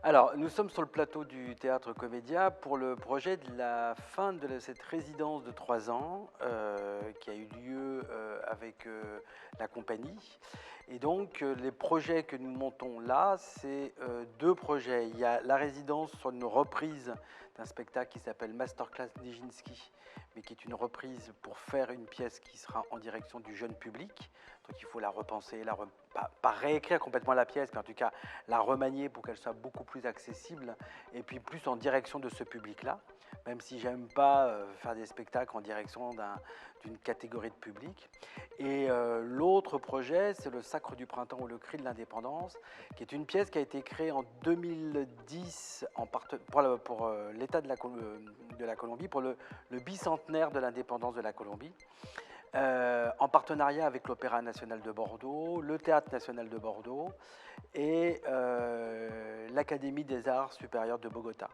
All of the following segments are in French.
Alors, nous sommes sur le plateau du Théâtre Comédia pour le projet de la fin de cette résidence de 3 ans qui a eu lieu avec la compagnie. Et donc, les projets que nous montons là, c'est deux projets. Il y a la résidence sur une reprise d'un spectacle qui s'appelle Masterclass Nijinsky, mais qui est une reprise pour faire une pièce qui sera en direction du jeune public. Donc, il faut la repenser, pas réécrire complètement la pièce, mais en tout cas la remanier pour qu'elle soit beaucoup plus accessible et puis plus en direction de ce public-là, même si j'aime pas faire des spectacles en direction d'une catégorie de public. Et l'autre projet, c'est le Sacre du Printemps ou le Cri de l'Indépendance, qui est une pièce qui a été créée en 2010 pour l'État de la Colombie, pour le bicentenaire de l'indépendance de la Colombie. En partenariat avec l'Opéra national de Bordeaux, le Théâtre national de Bordeaux et l'Académie des arts supérieurs de Bogota.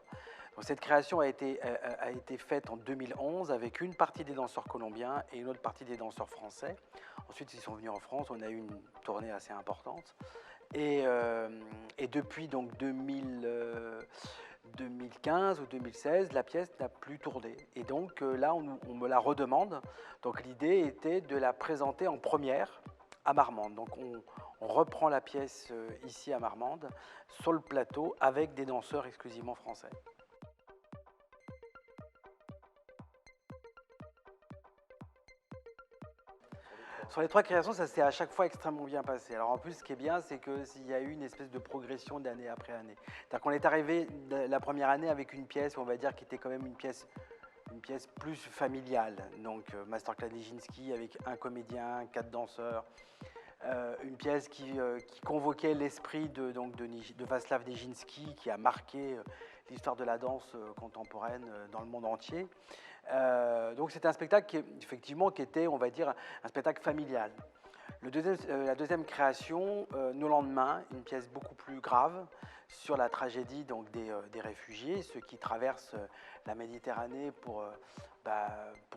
Donc, cette création a été faite en 2011 avec une partie des danseurs colombiens et une autre partie des danseurs français. Ensuite, ils sont venus en France, on a eu une tournée assez importante. Et depuis donc 2015 ou 2016, la pièce n'a plus tourné. Et donc là, on me la redemande. Donc l'idée était de la présenter en première à Marmande. Donc on reprend la pièce ici à Marmande, sur le plateau, avec des danseurs exclusivement français. Sur les trois créations, ça s'est à chaque fois extrêmement bien passé. Alors en plus, ce qui est bien, c'est qu'il y a eu une espèce de progression d'année après année. C'est-à-dire qu'on est arrivé la première année avec une pièce, on va dire, qui était quand même une pièce plus familiale. Donc Masterclass Nijinsky avec un comédien, 4 danseurs. Une pièce qui convoquait l'esprit de Václav Nijinsky, qui a marqué l'histoire de la danse contemporaine dans le monde entier. Donc c'était un spectacle qui était, on va dire, un spectacle familial. La deuxième création, Nos lendemains, une pièce beaucoup plus grave sur la tragédie donc, des réfugiés, ceux qui traversent la Méditerranée pour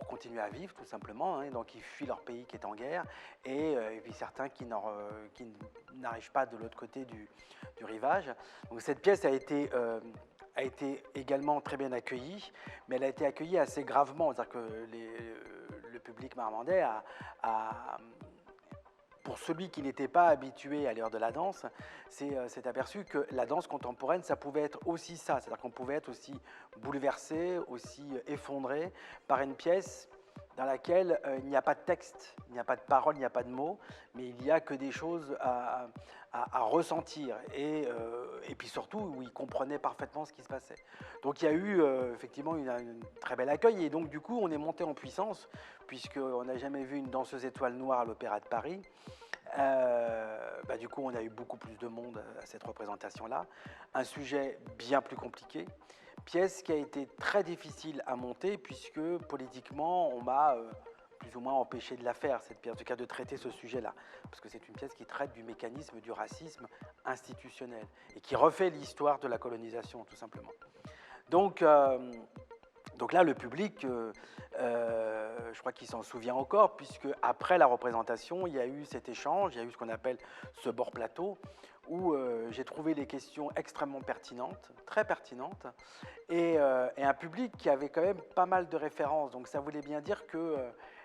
continuer à vivre tout simplement, hein, donc ils fuient leur pays qui est en guerre, et puis certains qui n'arrivent pas de l'autre côté du rivage. Donc cette pièce a été également très bien accueillie, mais elle a été accueillie assez gravement, c'est-à-dire que le public marmandais pour celui qui n'était pas habitué à l'heure de la danse, s'est aperçu que la danse contemporaine, ça pouvait être aussi ça. C'est-à-dire qu'on pouvait être aussi bouleversé, aussi effondré par une pièce dans laquelle il n'y a pas de texte, il n'y a pas de parole, il n'y a pas de mots, mais il n'y a que des choses à ressentir. Et puis surtout, où il comprenait parfaitement ce qui se passait. Donc il y a eu effectivement un très bel accueil, et donc du coup, on est monté en puissance, puisqu'on n'a jamais vu une danseuse étoile noire à l'Opéra de Paris. Du coup, on a eu beaucoup plus de monde à cette représentation-là. Un sujet bien plus compliqué. Pièce qui a été très difficile à monter, puisque politiquement, on m'a plus ou moins empêché de la faire, cette pièce, en tout cas de traiter ce sujet-là. Parce que c'est une pièce qui traite du mécanisme du racisme institutionnel et qui refait l'histoire de la colonisation, tout simplement. Donc là, le public, je crois qu'il s'en souvient encore, puisque après la représentation, il y a eu cet échange, il y a eu ce qu'on appelle ce bord plateau, où j'ai trouvé les questions extrêmement pertinentes, très pertinentes, et un public qui avait quand même pas mal de références. Donc ça voulait bien dire que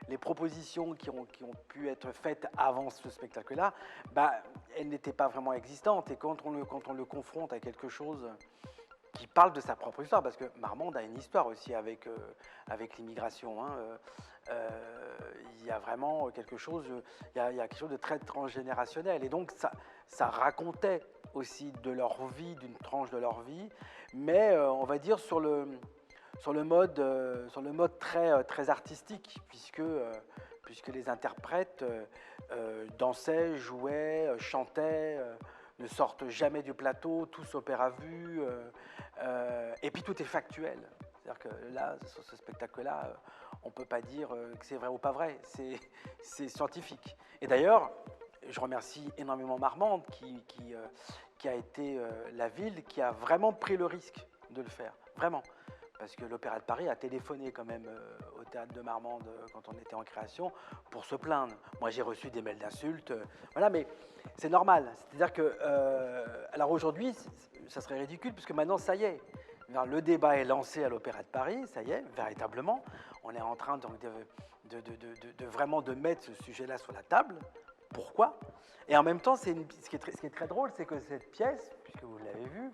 les propositions qui ont pu être faites avant ce spectacle-là, elles n'étaient pas vraiment existantes. Et quand on le confronte à quelque chose qui parle de sa propre histoire, parce que Marmande a une histoire aussi avec l'immigration. Hein. Il y a vraiment quelque chose, il y a quelque chose de très transgénérationnel, et donc ça racontait aussi de leur vie, d'une tranche de leur vie, mais on va dire sur le mode très artistique, puisque les interprètes dansaient, jouaient, chantaient, ne sortent jamais du plateau, tous opèrent à vue, et puis tout est factuel. C'est-à-dire que là, sur ce spectacle-là, on ne peut pas dire que c'est vrai ou pas vrai, c'est scientifique. Et d'ailleurs, je remercie énormément Marmande, qui a été la ville qui a vraiment pris le risque de le faire, vraiment. Parce que l'Opéra de Paris a téléphoné quand même Théâtre de Marmande quand on était en création pour se plaindre. Moi, j'ai reçu des mails d'insultes, voilà, mais c'est normal. C'est-à-dire que, alors aujourd'hui, ça serait ridicule, puisque maintenant, ça y est, le débat est lancé à l'Opéra de Paris, ça y est, véritablement. On est en train donc vraiment de mettre ce sujet-là sur la table. Pourquoi? Et en même temps, ce qui est très drôle, c'est que cette pièce, puisque vous l'avez vue,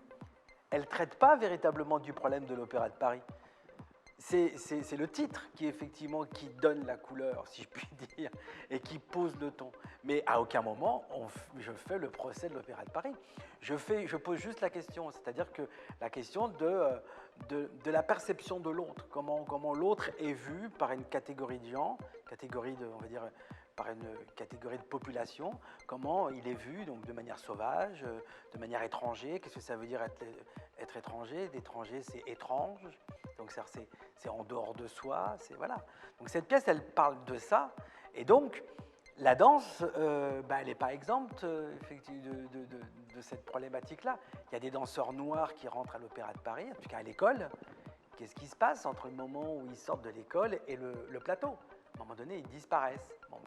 elle ne traite pas véritablement du problème de l'Opéra de Paris. C'est le titre qui, effectivement, qui donne la couleur, si je puis dire, et qui pose le ton. Mais à aucun moment, je fais le procès de l'Opéra de Paris. Je pose juste la question, c'est-à-dire que la question de la perception de l'autre, comment l'autre est vu par une catégorie de gens, on va dire, par une catégorie de population, comment il est vu donc de manière sauvage, de manière étranger. Qu'est-ce que ça veut dire être étranger? D'étranger, c'est étrange, donc c'est en dehors de soi, voilà. Donc cette pièce, elle parle de ça, et donc la danse, elle n'est pas exempte de cette problématique-là. Il y a des danseurs noirs qui rentrent à l'Opéra de Paris, en tout cas à l'école. Qu'est-ce qui se passe entre le moment où ils sortent de l'école et le plateau? À un moment donné, ils disparaissent. Bon,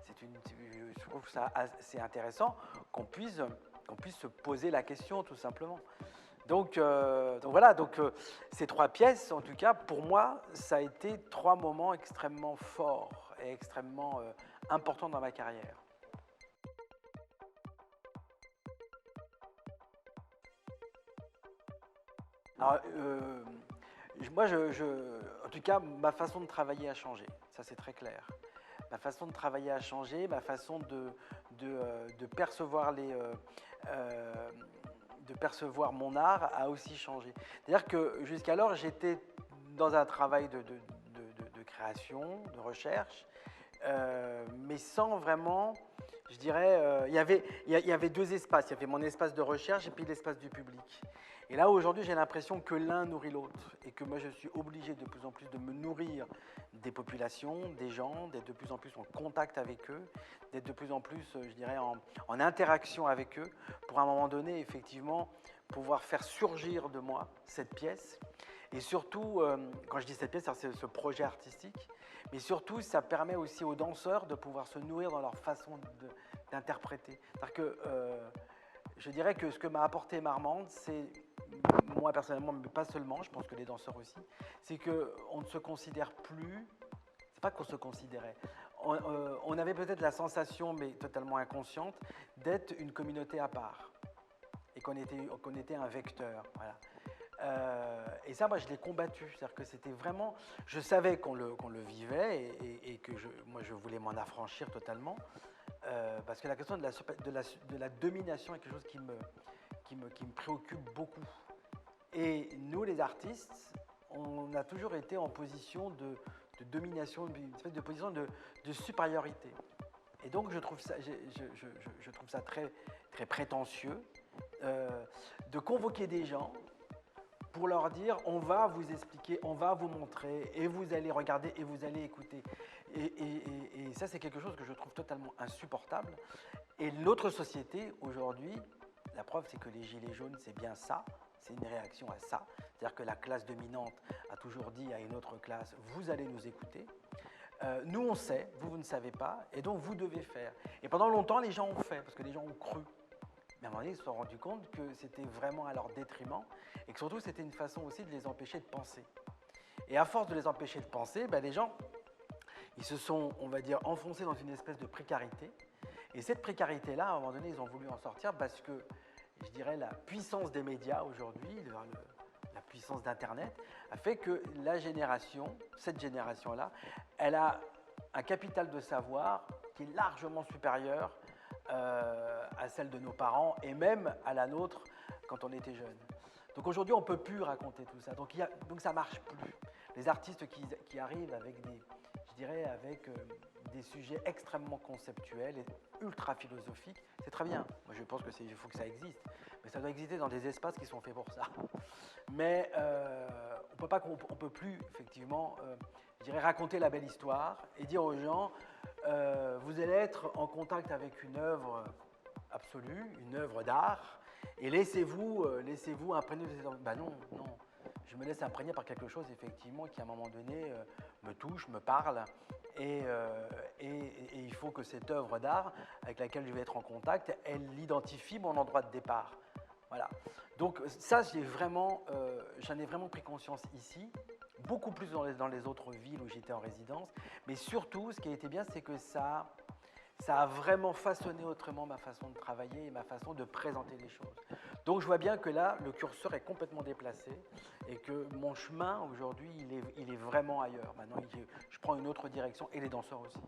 je trouve ça assez intéressant qu'on puisse se poser la question, tout simplement. Donc voilà, ces trois pièces, en tout cas, pour moi, ça a été trois moments extrêmement forts et extrêmement importants dans ma carrière. Alors, moi, en tout cas, ma façon de travailler a changé, ça c'est très clair. Ma façon de travailler a changé, ma façon de percevoir de percevoir mon art a aussi changé. C'est-à-dire que jusqu'alors, j'étais dans un travail de création, de recherche, mais sans vraiment, je dirais, il y avait deux espaces. Il y avait mon espace de recherche et puis l'espace du public. Et là, aujourd'hui, j'ai l'impression que l'un nourrit l'autre et que moi, je suis obligé de plus en plus de me nourrir des populations, des gens, d'être de plus en plus en contact avec eux, d'être de plus en plus, je dirais, en interaction avec eux, pour à un moment donné, effectivement, pouvoir faire surgir de moi cette pièce. Et surtout, quand je dis cette pièce, c'est ce projet artistique, mais surtout, ça permet aussi aux danseurs de pouvoir se nourrir dans leur façon d'interpréter. C'est-à-dire que je dirais que ce que m'a apporté Marmande, c'est, moi personnellement, mais pas seulement, je pense que les danseurs aussi, c'est qu'on ne se considère plus, c'est pas qu'on se considérait, on avait peut-être la sensation, mais totalement inconsciente, d'être une communauté à part, et qu'on était un vecteur, voilà. Et ça, moi, je l'ai combattu, c'est-à-dire que c'était vraiment, je savais qu'on le vivait et que moi, je voulais m'en affranchir totalement, parce que la question de la domination est quelque chose qui me préoccupe beaucoup. Et nous, les artistes, on a toujours été en position de domination, une espèce de position de supériorité. Et donc, je trouve ça très, très prétentieux de convoquer des gens pour leur dire on va vous expliquer, on va vous montrer, et vous allez regarder et vous allez écouter. Et ça, c'est quelque chose que je trouve totalement insupportable. Et notre société, aujourd'hui, la preuve, c'est que les Gilets jaunes, c'est bien ça, c'est une réaction à ça. C'est-à-dire que la classe dominante a toujours dit à une autre classe, vous allez nous écouter. Nous, on sait, vous ne savez pas, et donc vous devez faire. Et pendant longtemps, les gens ont fait, parce que les gens ont cru. Mais à un moment donné, ils se sont rendus compte que c'était vraiment à leur détriment et que surtout, c'était une façon aussi de les empêcher de penser. Et à force de les empêcher de penser, les gens, ils se sont, on va dire, enfoncés dans une espèce de précarité. Et cette précarité-là, à un moment donné, ils ont voulu en sortir parce que, je dirais, la puissance des médias aujourd'hui, la puissance d'Internet, a fait que cette génération-là, elle a un capital de savoir qui est largement supérieur à celle de nos parents et même à la nôtre quand on était jeune. Donc aujourd'hui, on ne peut plus raconter tout ça. Donc ça ne marche plus. Les artistes qui arrivent avec des sujets extrêmement conceptuels et ultra philosophiques, c'est très bien. Moi, je pense qu'il faut que ça existe. Mais ça doit exister dans des espaces qui sont faits pour ça. Mais on ne peut plus, effectivement, raconter la belle histoire et dire aux gens vous allez être en contact avec une œuvre absolue, une œuvre d'art, et laissez-vous imprégner de cette œuvre. Non. Je me laisse imprégner par quelque chose, effectivement, qui, à un moment donné, me touche, me parle. Et il faut que cette œuvre d'art avec laquelle je vais être en contact, elle identifie mon endroit de départ. Voilà. Donc ça, j'en ai vraiment pris conscience ici, beaucoup plus dans les autres villes où j'étais en résidence. Mais surtout, ce qui a été bien, c'est que ça a vraiment façonné autrement ma façon de travailler et ma façon de présenter les choses. Donc je vois bien que là, le curseur est complètement déplacé et que mon chemin aujourd'hui, il est vraiment ailleurs. Maintenant, je prends une autre direction et les danseurs aussi.